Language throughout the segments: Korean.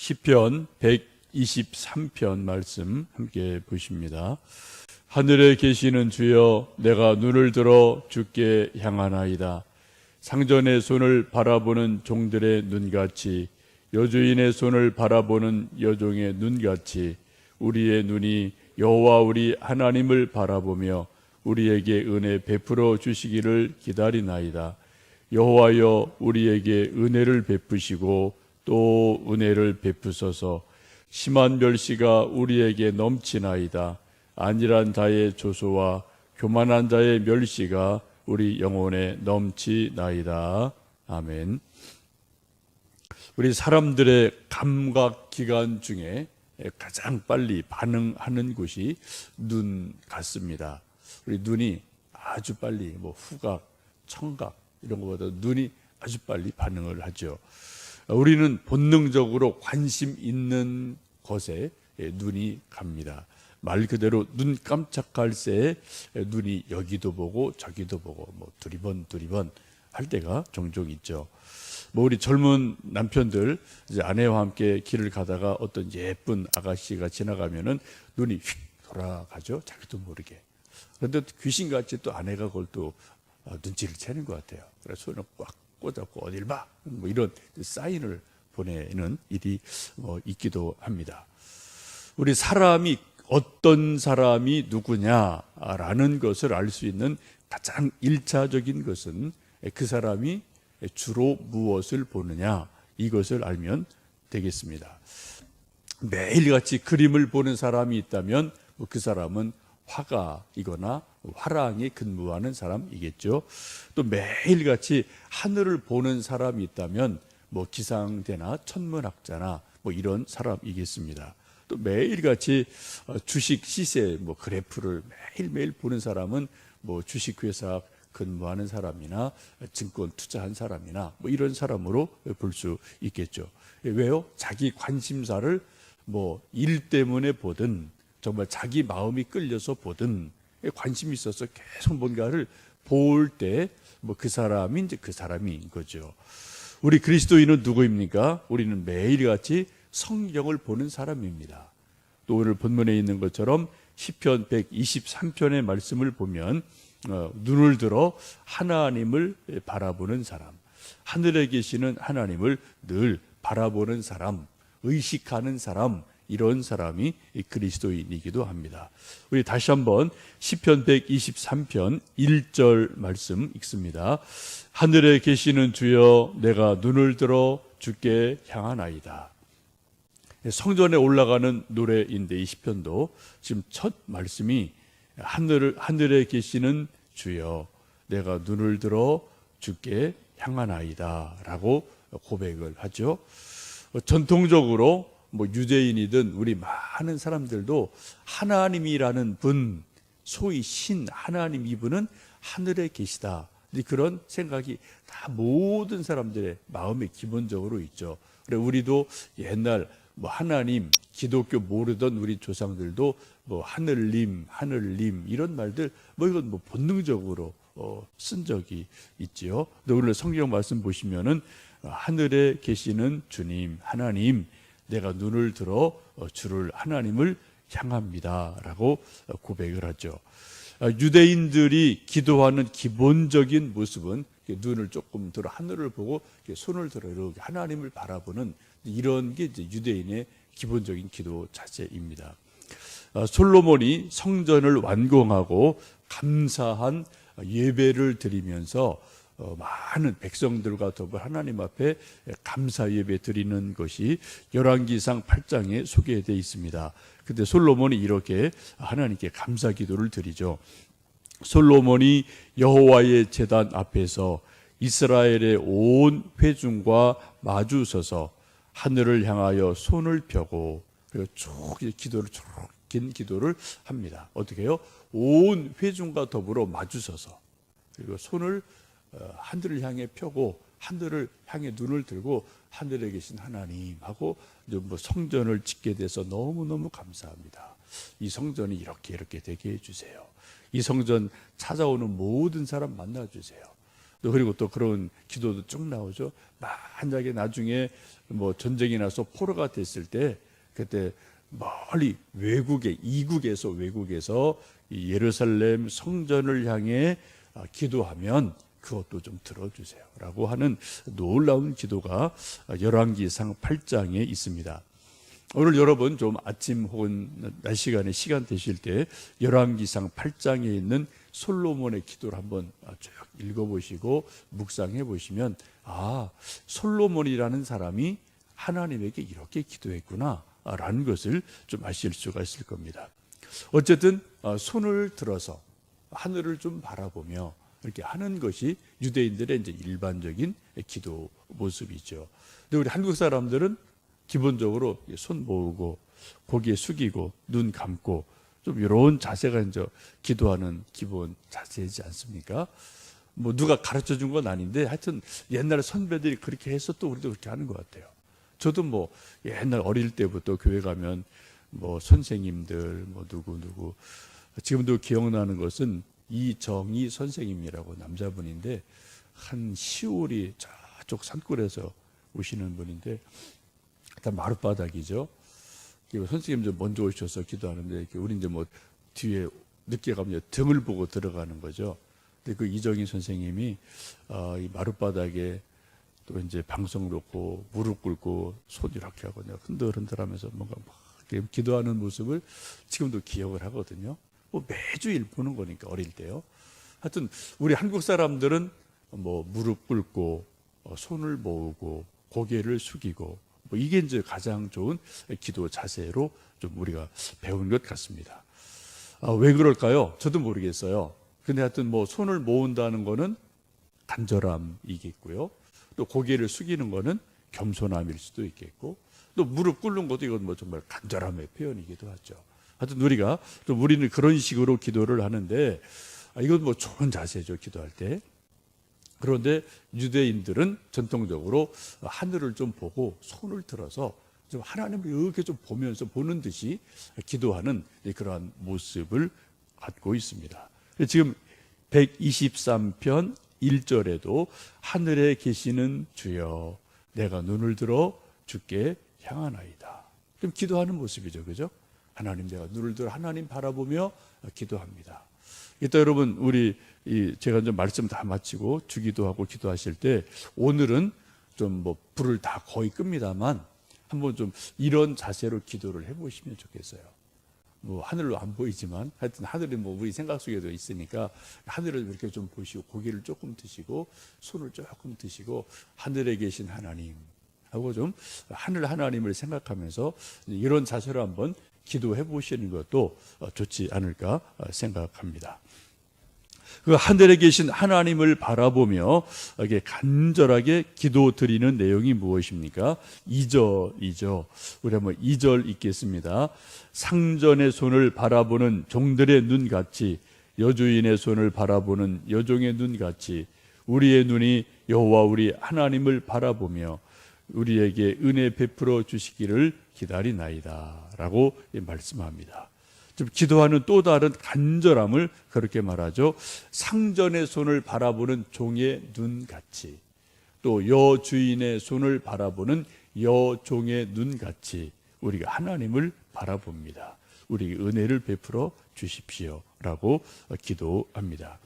시편 123편 말씀 함께 보십니다. 하늘에 계시는 주여, 내가 눈을 들어 주께 향하나이다. 상전의 손을 바라보는 종들의 눈같이, 여주인의 손을 바라보는 여종의 눈같이 우리의 눈이 여호와 우리 하나님을 바라보며 우리에게 은혜 베풀어 주시기를 기다리나이다. 여호와여, 우리에게 은혜를 베푸시고 또 은혜를 베푸소서. 심한 멸시가 우리에게 넘치나이다. 안일한 자의 조소와 교만한 자의 멸시가 우리 영혼에 넘치나이다. 아멘. 우리 사람들의 감각 기관 중에 가장 빨리 반응하는 곳이 눈 같습니다. 우리 눈이 아주 빨리 후각, 청각 이런 것보다 눈이 아주 빨리 반응을 하죠. 우리는 본능적으로 관심 있는 것에 눈이 갑니다. 말 그대로 눈 깜짝할 새에 눈이 여기도 보고 저기도 보고 두리번 할 때가 종종 있죠. 우리 젊은 남편들 이제 아내와 함께 길을 가다가 어떤 예쁜 아가씨가 지나가면은 눈이 휙 돌아가죠. 자기도 모르게. 그런데 귀신같이 또 아내가 그걸 또 눈치를 채는 것 같아요. 그래서 손을 꽉 꽂았고 어딜 봐 이런 사인을 보내는 일이 있기도 합니다. 우리 사람이 어떤 사람이 누구냐라는 것을 알 수 있는 가장 일차적인 것은 그 사람이 주로 무엇을 보느냐, 이것을 알면 되겠습니다. 매일같이 그림을 보는 사람이 있다면 그 사람은 화가이거나 화랑에 근무하는 사람이겠죠. 또 매일같이 하늘을 보는 사람이 있다면 기상대나 천문학자나 이런 사람이겠습니다. 또 매일같이 주식 시세 그래프를 매일매일 보는 사람은 주식회사 근무하는 사람이나 증권 투자한 사람이나 이런 사람으로 볼 수 있겠죠. 왜요? 자기 관심사를 일 때문에 보든 정말 자기 마음이 끌려서 보든 관심이 있어서 계속 뭔가를 볼 때 그 사람이 이제 그 사람인 거죠. 우리 그리스도인은 누구입니까? 우리는 매일같이 성경을 보는 사람입니다. 또 오늘 본문에 있는 것처럼 시편 123편의 말씀을 보면 눈을 들어 하나님을 바라보는 사람, 하늘에 계시는 하나님을 늘 바라보는 사람, 의식하는 사람, 이런 사람이 그리스도인이기도 합니다. 우리 다시 한번 시편 123편 1절 말씀 읽습니다. 하늘에 계시는 주여, 내가 눈을 들어 주께 향하나이다. 성전에 올라가는 노래인데 이 시편도 지금 첫 말씀이 하늘에 계시는 주여, 내가 눈을 들어 주께 향하나이다 라고 고백을 하죠. 전통적으로 유대인이든 우리 많은 사람들도 하나님이라는 분, 소위 신 하나님, 이분은 하늘에 계시다, 그런 생각이 다 모든 사람들의 마음에 기본적으로 있죠. 그래 우리도 옛날 하나님, 기독교 모르던 우리 조상들도 하늘님 이런 말들 이건 본능적으로 쓴 적이 있지요. 근데 오늘 성경 말씀 보시면은 하늘에 계시는 주님 하나님, 내가 눈을 들어 주를 하나님을 향합니다라고 고백을 하죠. 유대인들이 기도하는 기본적인 모습은 눈을 조금 들어 하늘을 보고 손을 들어 이렇게 하나님을 바라보는 이런 게 이제 유대인의 기본적인 기도 자세입니다. 솔로몬이 성전을 완공하고 감사한 예배를 드리면서 많은 백성들과 더불어 하나님 앞에 감사 예배 드리는 것이 열왕기상 8장에 소개되어 있습니다. 근데 솔로몬이 이렇게 하나님께 감사 기도를 드리죠. 솔로몬이 여호와의 제단 앞에서 이스라엘의 온 회중과 마주 서서 하늘을 향하여 손을 펴고 그리고 쭉 긴 기도를 합니다. 어떻게 해요? 온 회중과 더불어 마주 서서 그리고 손을 하늘을 향해 펴고 하늘을 향해 눈을 들고 하늘에 계신 하나님하고 성전을 짓게 돼서 너무너무 감사합니다. 이 성전이 이렇게 되게 해주세요. 이 성전 찾아오는 모든 사람 만나주세요. 또 그리고 또 그런 기도도 쭉 나오죠. 만약에 나중에 뭐 전쟁이 나서 포로가 됐을 때 그때 멀리 외국에서 이 예루살렘 성전을 향해 기도하면 그것도 좀 들어주세요 라고 하는 놀라운 기도가 열왕기상 8장에 있습니다. 오늘 여러분 좀 아침 혹은 낮 시간에 시간 되실 때 열왕기상 8장에 있는 솔로몬의 기도를 한번 쭉 읽어보시고 묵상해 보시면 솔로몬이라는 사람이 하나님에게 이렇게 기도했구나 라는 것을 좀 아실 수가 있을 겁니다. 어쨌든 손을 들어서 하늘을 좀 바라보며 이렇게 하는 것이 유대인들의 이제 일반적인 기도 모습이죠. 근데 우리 한국 사람들은 기본적으로 손 모으고 고개 숙이고 눈 감고 좀 이런 자세가 이제 기도하는 기본 자세이지 않습니까? 뭐 누가 가르쳐 준 건 아닌데 하여튼 옛날 선배들이 그렇게 해서 또 우리도 그렇게 하는 것 같아요. 저도 뭐 옛날 어릴 때부터 교회 가면 뭐 선생님들 뭐 누구 지금도 기억나는 것은 이정희 선생님이라고 남자분인데 한 10월이 저쪽 산골에서 오시는 분인데 다 마룻바닥이죠. 선생님 좀 먼저 오셔서 기도하는데 우리 이제 뭐 뒤에 늦게 가면 등을 보고 들어가는 거죠. 근데 그 이정희 선생님이 이 마룻바닥에 또 이제 방석 놓고 무릎 꿇고 손 이렇게 하고 흔들흔들하면서 뭔가 막 기도하는 모습을 지금도 기억을 하거든요. 뭐 매주일 보는 거니까 어릴 때요. 하여튼 우리 한국 사람들은 뭐 무릎 꿇고 손을 모으고 고개를 숙이고 뭐 이게 이제 가장 좋은 기도 자세로 좀 우리가 배운 것 같습니다. 왜 그럴까요? 저도 모르겠어요. 근데 하여튼 뭐 손을 모은다는 거는 간절함이겠고요. 또 고개를 숙이는 거는 겸손함일 수도 있겠고, 또 무릎 꿇는 것도 이건 뭐 정말 간절함의 표현이기도 하죠. 하여튼 우리는 그런 식으로 기도를 하는데 이건 뭐 좋은 자세죠, 기도할 때. 그런데 유대인들은 전통적으로 하늘을 좀 보고 손을 들어서 좀 하나님을 이렇게 좀 보면서 보는 듯이 기도하는 그러한 모습을 갖고 있습니다. 지금 123편 1절에도 하늘에 계시는 주여 내가 눈을 들어 주께 향하나이다. 좀 기도하는 모습이죠, 그죠? 하나님, 내가 눈을 들어 하나님 바라보며 기도합니다. 이따 여러분 제가 이제 말씀 다 마치고 주기도하고 기도하실 때 오늘은 좀 뭐 불을 다 거의 끕니다만 한번 좀 이런 자세로 기도를 해보시면 좋겠어요. 뭐 하늘로 안 보이지만 하여튼 하늘이 뭐 우리 생각 속에도 있으니까 하늘을 이렇게 좀 보시고 고개를 조금 드시고 손을 조금 드시고 하늘에 계신 하나님 하고 좀 하나님을 생각하면서 이런 자세로 한번 기도해 보시는 것도 좋지 않을까 생각합니다. 그 하늘에 계신 하나님을 바라보며 이렇게 간절하게 기도 드리는 내용이 무엇입니까? 2절이죠. 우리 한번 2절 읽겠습니다. 상전의 손을 바라보는 종들의 눈같이 여주인의 손을 바라보는 여종의 눈같이 우리의 눈이 여호와 우리 하나님을 바라보며 우리에게 은혜 베풀어 주시기를 기다리나이다 라고 말씀합니다. 좀 기도하는 또 다른 간절함을 그렇게 말하죠. 상전의 손을 바라보는 종의 눈같이 또 여주인의 손을 바라보는 여종의 눈같이 우리가 하나님을 바라봅니다. 우리에게 은혜를 베풀어 주십시오 라고 기도합니다.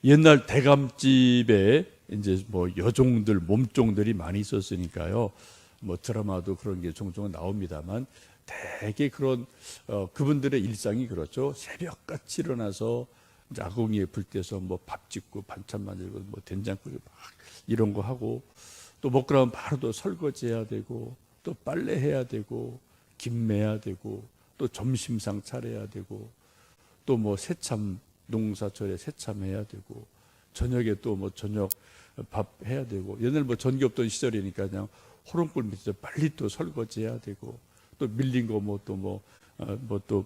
옛날 대감집에 이제 뭐 여종들, 몸종들이 많이 있었으니까요. 뭐 드라마도 그런 게 종종 나옵니다만 대개 그런 그분들의 일상이 그렇죠. 새벽같이 일어나서 아궁이에 불 때서 뭐 밥 짓고 반찬 만들고 뭐 된장국 막 이런 거 하고 또 먹고 나면 바로 또 설거지해야 되고 또 빨래해야 되고 김매야 되고 또 점심상 차려야 되고 또 뭐 새참 농사철에 새참해야 되고 저녁에 또 뭐 저녁 밥 해야 되고 옛날 뭐 전기 없던 시절이니까 그냥 호롱불 밑에서 빨리 또 설거지해야 되고 또 밀린 거 뭐 또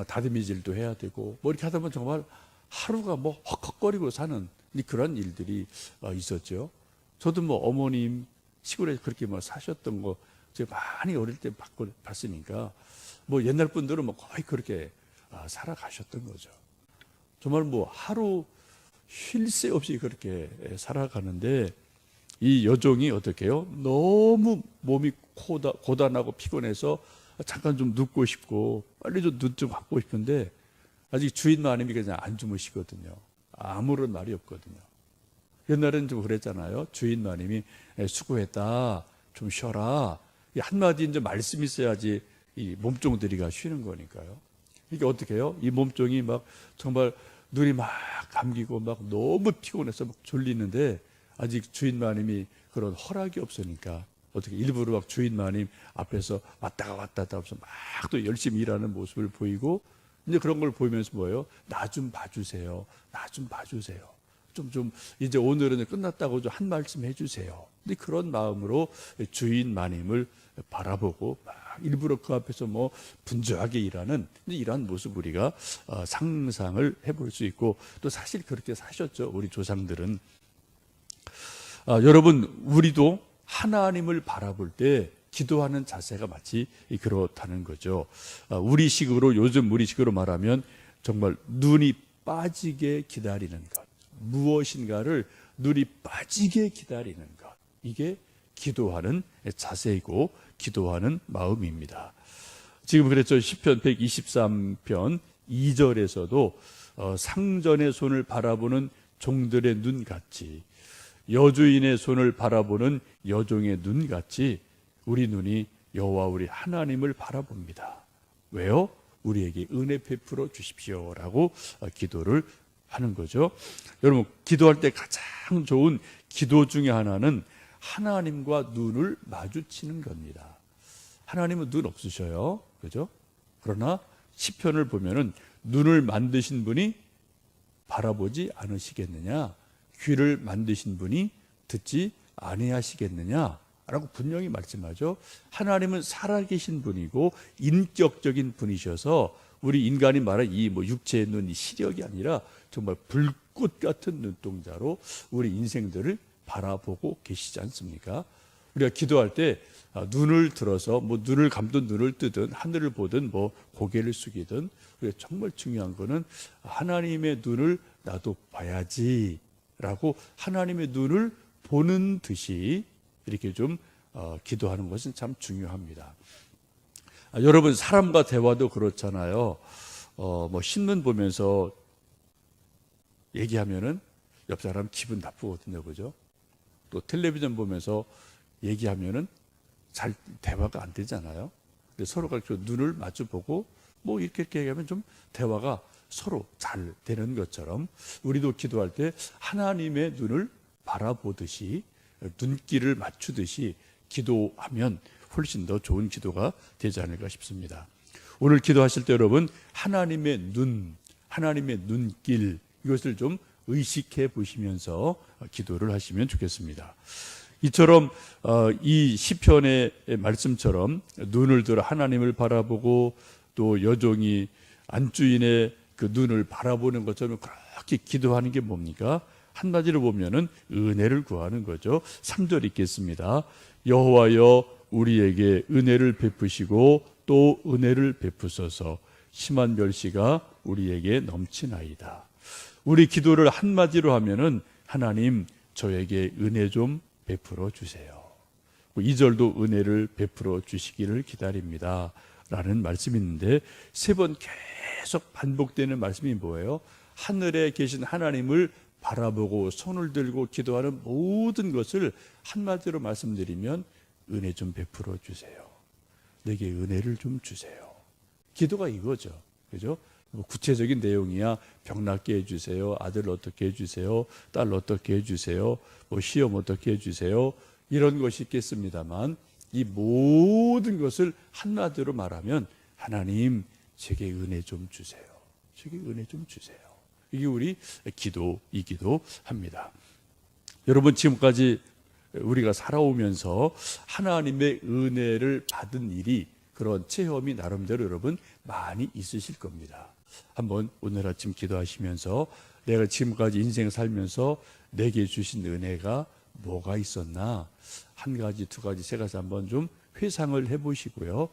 다듬이질도 해야 되고 뭐 이렇게 하다 보면 정말 하루가 뭐 헉헉거리고 사는 그런 일들이 있었죠. 저도 뭐 어머님 시골에 그렇게 뭐 사셨던 거 제가 많이 어릴 때 봤으니까 뭐 옛날 분들은 뭐 거의 그렇게 살아가셨던 거죠. 정말 뭐 하루 쉴 새 없이 그렇게 살아가는데 이 여종이 어떻게 해요? 너무 몸이 고단하고 피곤해서 잠깐 좀 눕고 싶고 빨리 좀 눈 좀 감고 싶은데 아직 주인 마님이 그냥 안 주무시거든요. 아무런 말이 없거든요. 옛날에는 좀 그랬잖아요. 주인 마님이 수고했다, 좀 쉬어라. 한마디 이제 말씀이 있어야지 이 몸종들이가 쉬는 거니까요. 이게 어떻게 해요? 이 몸종이 막 정말 눈이 막 감기고 막 너무 피곤해서 막 졸리는데 아직 주인 마님이 그런 허락이 없으니까 어떻게 일부러 막 주인 마님 앞에서 왔다가 왔다 하면서 막 또 열심히 일하는 모습을 보이고 이제 그런 걸 보이면서 뭐예요? 나 좀 봐주세요. 나 좀 봐주세요. 좀 이제 오늘은 끝났다고 좀 한 말씀 해주세요. 근데 그런 마음으로 주인 마님을 바라보고 막 일부러 그 앞에서 뭐 분주하게 일하는 이러한 모습 우리가 상상을 해볼 수 있고 또 사실 그렇게 사셨죠. 우리 조상들은. 여러분 우리도 하나님을 바라볼 때 기도하는 자세가 마치 그렇다는 거죠. 우리식으로 요즘 우리식으로 말하면 정말 눈이 빠지게 기다리는 것, 무엇인가를 눈이 빠지게 기다리는 것, 이게 기도하는 자세이고 기도하는 마음입니다. 지금 그랬죠. 시편 123편 2절에서도 상전의 손을 바라보는 종들의 눈같이 여주인의 손을 바라보는 여종의 눈같이 우리 눈이 여호와 우리 하나님을 바라봅니다. 왜요? 우리에게 은혜 베풀어 주십시오라고 기도를 하는 거죠. 여러분 기도할 때 가장 좋은 기도 중에 하나는 하나님과 눈을 마주치는 겁니다. 하나님은 눈 없으셔요. 그죠? 그러나 시편을 보면은 눈을 만드신 분이 바라보지 않으시겠느냐? 귀를 만드신 분이 듣지 아니하시겠느냐라고 분명히 말씀하죠. 하나님은 살아계신 분이고 인격적인 분이셔서 우리 인간이 말하는 이 육체의 눈이 시력이 아니라 정말 불꽃 같은 눈동자로 우리 인생들을 바라보고 계시지 않습니까? 우리가 기도할 때 눈을 들어서 눈을 감든 눈을 뜨든 하늘을 보든 고개를 숙이든 우리가 정말 중요한 거는 하나님의 눈을 나도 봐야지라고 하나님의 눈을 보는 듯이 이렇게 좀 기도하는 것은 참 중요합니다. 여러분 사람과 대화도 그렇잖아요. 신문 보면서 얘기하면은 옆 사람 기분 나쁘거든요, 그죠? 또 텔레비전 보면서 얘기하면은 잘 대화가 안 되잖아요. 근데 서로가 눈을 마주보고 이렇게 얘기하면 좀 대화가 서로 잘 되는 것처럼 우리도 기도할 때 하나님의 눈을 바라보듯이 눈길을 맞추듯이 기도하면 훨씬 더 좋은 기도가 되지 않을까 싶습니다. 오늘 기도하실 때 여러분 하나님의 눈, 하나님의 눈길 이것을 좀 의식해 보시면서 기도를 하시면 좋겠습니다. 이처럼 이 시편의 말씀처럼 눈을 들어 하나님을 바라보고 또 여종이 안주인의 그 눈을 바라보는 것처럼 그렇게 기도하는 게 뭡니까? 한마디로 보면은 은혜를 구하는 거죠. 3절 읽겠습니다. 여호와여 우리에게 은혜를 베푸시고 또 은혜를 베푸소서 심한 멸시가 우리에게 넘치나이다. 우리 기도를 한마디로 하면은 하나님 저에게 은혜 좀 베풀어 주세요. 2절도 은혜를 베풀어 주시기를 기다립니다. 라는 말씀이 있는데 3번 계속 반복되는 말씀이 뭐예요? 하늘에 계신 하나님을 바라보고 손을 들고 기도하는 모든 것을 한마디로 말씀드리면 은혜 좀 베풀어 주세요. 내게 은혜를 좀 주세요. 기도가 이거죠. 그죠? 구체적인 내용이야 병 낫게 해주세요. 아들 어떻게 해주세요. 딸 어떻게 해주세요. 시험 어떻게 해주세요. 이런 것이 있겠습니다만 이 모든 것을 한마디로 말하면 하나님 제게 은혜 좀 주세요. 제게 은혜 좀 주세요. 이게 우리 기도이기도 합니다. 여러분 지금까지 우리가 살아오면서 하나님의 은혜를 받은 일이 그런 체험이 나름대로 여러분 많이 있으실 겁니다. 한번 오늘 아침 기도하시면서 내가 지금까지 인생 살면서 내게 주신 은혜가 뭐가 있었나 한 가지 두 가지 세 가지 한번 좀 회상을 해보시고요.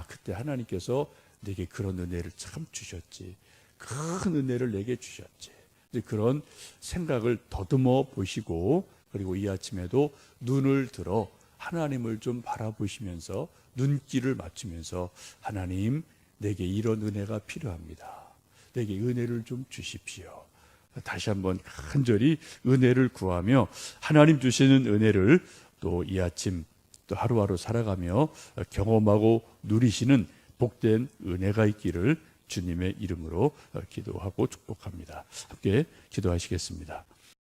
그때 하나님께서 내게 그런 은혜를 참 주셨지. 큰 은혜를 내게 주셨지. 그런 생각을 더듬어 보시고, 그리고 이 아침에도 눈을 들어 하나님을 좀 바라보시면서 눈길을 맞추면서, 하나님, 내게 이런 은혜가 필요합니다. 내게 은혜를 좀 주십시오. 다시 한번 간절히 은혜를 구하며 하나님 주시는 은혜를 또 이 아침 또 하루하루 살아가며 경험하고 누리시는 복된 은혜가 있기를 주님의 이름으로 기도하고 축복합니다. 함께 기도하시겠습니다.